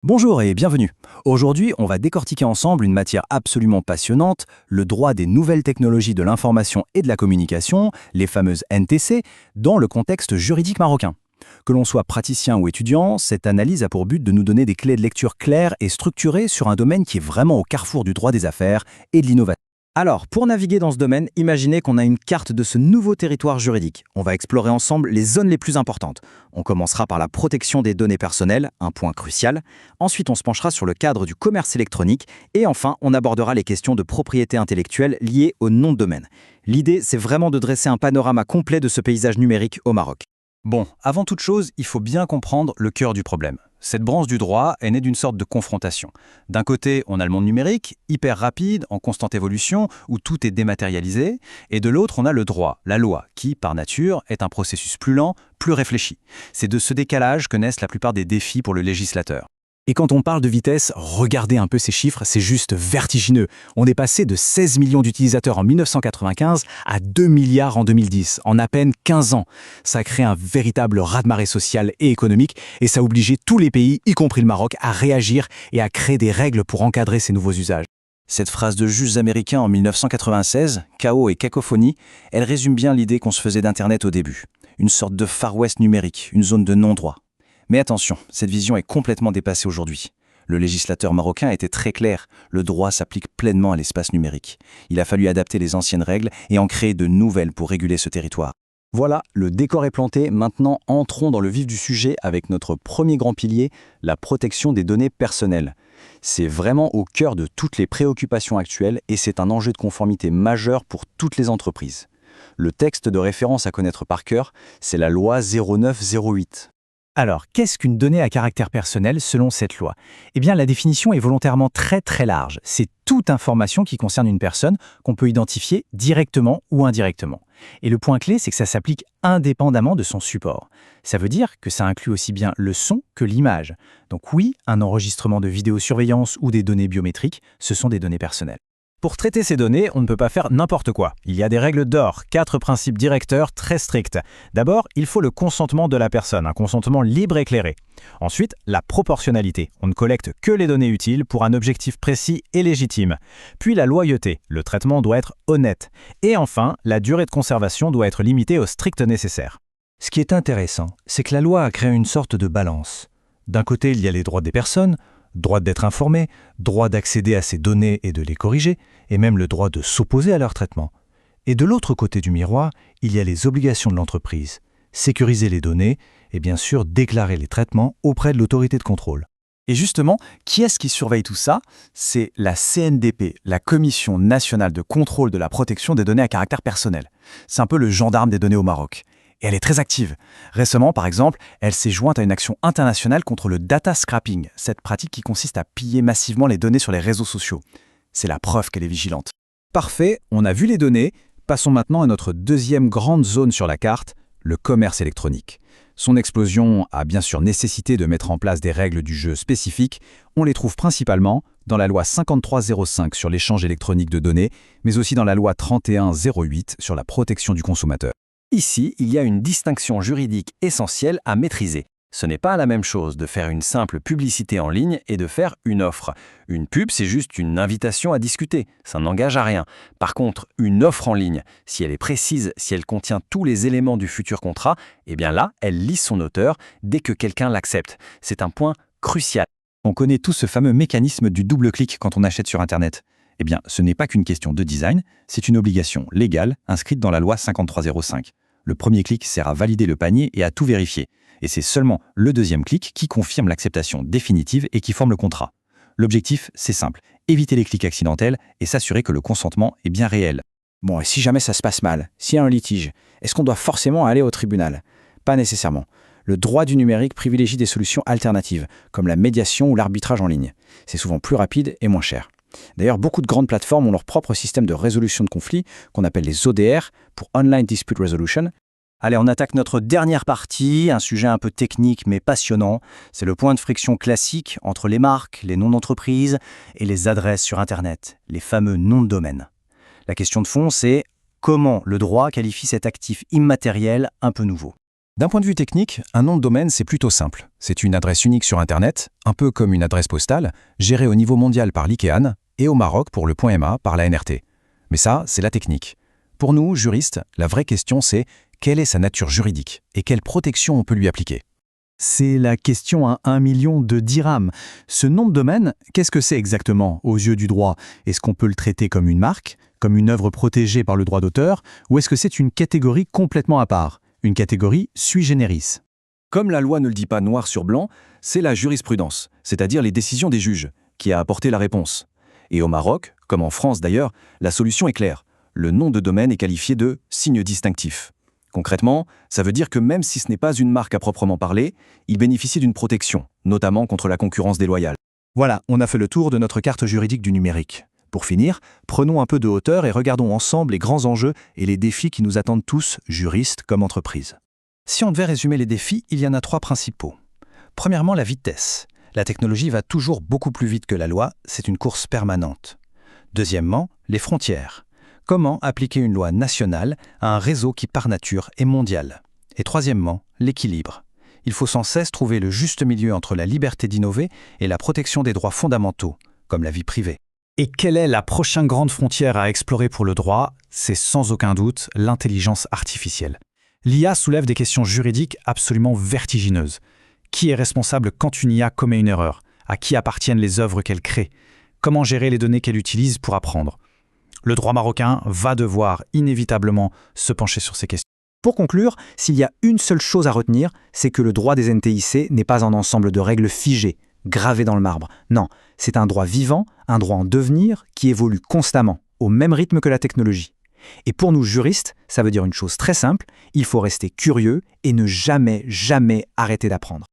Bonjour et bienvenue. Aujourd'hui, on va décortiquer ensemble une matière absolument passionnante, le droit des nouvelles technologies de l'information et de la communication, les fameuses NTC, dans le contexte juridique marocain. Que l'on soit praticien ou étudiant, cette analyse a pour but de nous donner des clés de lecture claires et structurées sur un domaine qui est vraiment au carrefour du droit des affaires et de l'innovation. Alors, pour naviguer dans ce domaine, imaginez qu'on a une carte de ce nouveau territoire juridique. On va explorer ensemble les zones les plus importantes. On commencera par la protection des données personnelles, un point crucial. Ensuite, on se penchera sur le cadre du commerce électronique. Et enfin, on abordera les questions de propriété intellectuelle liées au nom de domaine. L'idée, c'est vraiment de dresser un panorama complet de ce paysage numérique au Maroc. Bon, avant toute chose, il faut bien comprendre le cœur du problème. Cette branche du droit est née d'une sorte de confrontation. D'un côté, on a le monde numérique, hyper rapide, en constante évolution, où tout est dématérialisé, et de l'autre, on a le droit, la loi, qui, par nature, est un processus plus lent, plus réfléchi. C'est de ce décalage que naissent la plupart des défis pour le législateur. Et quand on parle de vitesse, regardez un peu ces chiffres, c'est juste vertigineux. On est passé de 16 millions d'utilisateurs en 1995 à 2 milliards en 2010, en à peine 15 ans. Ça crée un véritable raz-de-marée social et économique, et ça a obligé tous les pays, y compris le Maroc, à réagir et à créer des règles pour encadrer ces nouveaux usages. Cette phrase de juges américains en 1996, chaos et cacophonie, elle résume bien l'idée qu'on se faisait d'Internet au début. Une sorte de Far West numérique, une zone de non-droit. Mais attention, cette vision est complètement dépassée aujourd'hui. Le législateur marocain était très clair, le droit s'applique pleinement à l'espace numérique. Il a fallu adapter les anciennes règles et en créer de nouvelles pour réguler ce territoire. Voilà, le décor est planté, maintenant entrons dans le vif du sujet avec notre premier grand pilier, la protection des données personnelles. C'est vraiment au cœur de toutes les préoccupations actuelles et c'est un enjeu de conformité majeur pour toutes les entreprises. Le texte de référence à connaître par cœur, c'est la loi 0908. Alors, qu'est-ce qu'une donnée à caractère personnel selon cette loi? Eh bien, la définition est volontairement très large. C'est toute information qui concerne une personne qu'on peut identifier directement ou indirectement. Et le point clé, c'est que ça s'applique indépendamment de son support. Ça veut dire que ça inclut aussi bien le son que l'image. Donc oui, un enregistrement de vidéosurveillance ou des données biométriques, ce sont des données personnelles. Pour traiter ces données, on ne peut pas faire n'importe quoi. Il y a des règles d'or, 4 principes directeurs très stricts. D'abord, il faut le consentement de la personne, un consentement libre et éclairé. Ensuite, la proportionnalité. On ne collecte que les données utiles pour un objectif précis et légitime. Puis la loyauté. Le traitement doit être honnête. Et enfin, la durée de conservation doit être limitée au strict nécessaire. Ce qui est intéressant, c'est que la loi a créé une sorte de balance. D'un côté, il y a les droits des personnes, droit d'être informé, droit d'accéder à ces données et de les corriger, et même le droit de s'opposer à leur traitement. Et de l'autre côté du miroir, il y a les obligations de l'entreprise, sécuriser les données et bien sûr déclarer les traitements auprès de l'autorité de contrôle. Et justement, qui est-ce qui surveille tout ça? C'est la CNDP, la Commission nationale de contrôle de la protection des données à caractère personnel. C'est un peu le gendarme des données au Maroc. Et elle est très active. Récemment, par exemple, elle s'est jointe à une action internationale contre le data scrapping, cette pratique qui consiste à piller massivement les données sur les réseaux sociaux. C'est la preuve qu'elle est vigilante. Parfait, on a vu les données. Passons maintenant à notre deuxième grande zone sur la carte, le commerce électronique. Son explosion a bien sûr nécessité de mettre en place des règles du jeu spécifiques. On les trouve principalement dans la loi 5305 sur l'échange électronique de données, mais aussi dans la loi 3108 sur la protection du consommateur. Ici, il y a une distinction juridique essentielle à maîtriser. Ce n'est pas la même chose de faire une simple publicité en ligne et de faire une offre. Une pub, c'est juste une invitation à discuter, ça n'engage à rien. Par contre, une offre en ligne, si elle est précise, si elle contient tous les éléments du futur contrat, eh bien là, elle lit son auteur dès que quelqu'un l'accepte. C'est un point crucial. On connaît tous ce fameux mécanisme du double clic quand on achète sur Internet. Eh bien, ce n'est pas qu'une question de design, c'est une obligation légale inscrite dans la loi 5305. Le premier clic sert à valider le panier et à tout vérifier. Et c'est seulement le deuxième clic qui confirme l'acceptation définitive et qui forme le contrat. L'objectif, c'est simple, éviter les clics accidentels et s'assurer que le consentement est bien réel. Bon, et si jamais ça se passe mal, s'il y a un litige, est-ce qu'on doit forcément aller au tribunal? Pas nécessairement. Le droit du numérique privilégie des solutions alternatives, comme la médiation ou l'arbitrage en ligne. C'est souvent plus rapide et moins cher. D'ailleurs, beaucoup de grandes plateformes ont leur propre système de résolution de conflits, qu'on appelle les ODR, pour Online Dispute Resolution. Allez, on attaque notre dernière partie, un sujet un peu technique mais passionnant. C'est le point de friction classique entre les marques, les noms d'entreprise et les adresses sur Internet, les fameux noms de domaine. La question de fond, c'est comment le droit qualifie cet actif immatériel un peu nouveau. D'un point de vue technique, un nom de domaine, c'est plutôt simple. C'est une adresse unique sur Internet, un peu comme une adresse postale, gérée au niveau mondial par l'ICANN et au Maroc pour le .ma par la NRT. Mais ça, c'est la technique. Pour nous, juristes, la vraie question c'est quelle est sa nature juridique et quelle protection on peut lui appliquer? C'est la question à 1 million de dirhams. Ce nom de domaine, qu'est-ce que c'est exactement aux yeux du droit? Est-ce qu'on peut le traiter comme une marque, comme une œuvre protégée par le droit d'auteur, ou est-ce que c'est une catégorie complètement à part, une catégorie sui generis? Comme la loi ne le dit pas noir sur blanc, c'est la jurisprudence, c'est-à-dire les décisions des juges, qui a apporté la réponse. Et au Maroc, comme en France d'ailleurs, la solution est claire. Le nom de domaine est qualifié de signe distinctif. Concrètement, ça veut dire que même si ce n'est pas une marque à proprement parler, il bénéficie d'une protection, notamment contre la concurrence déloyale. Voilà, on a fait le tour de notre carte juridique du numérique. Pour finir, prenons un peu de hauteur et regardons ensemble les grands enjeux et les défis qui nous attendent tous, juristes comme entreprises. Si on devait résumer les défis, il y en a 3 principaux. Premièrement, la vitesse. La technologie va toujours beaucoup plus vite que la loi, c'est une course permanente. Deuxièmement, les frontières. Comment appliquer une loi nationale à un réseau qui par nature est mondial? Et troisièmement, l'équilibre. Il faut sans cesse trouver le juste milieu entre la liberté d'innover et la protection des droits fondamentaux, comme la vie privée. Et quelle est la prochaine grande frontière à explorer pour le droit? C'est sans aucun doute l'intelligence artificielle. L'IA soulève des questions juridiques absolument vertigineuses. Qui est responsable quand une IA commet une erreur? À qui appartiennent les œuvres qu'elle crée? Comment gérer les données qu'elle utilise pour apprendre? Le droit marocain va devoir inévitablement se pencher sur ces questions. Pour conclure, s'il y a une seule chose à retenir, c'est que le droit des NTIC n'est pas un ensemble de règles figées, gravées dans le marbre. Non, c'est un droit vivant, un droit en devenir qui évolue constamment, au même rythme que la technologie. Et pour nous juristes, ça veut dire une chose très simple, il faut rester curieux et ne jamais, jamais arrêter d'apprendre.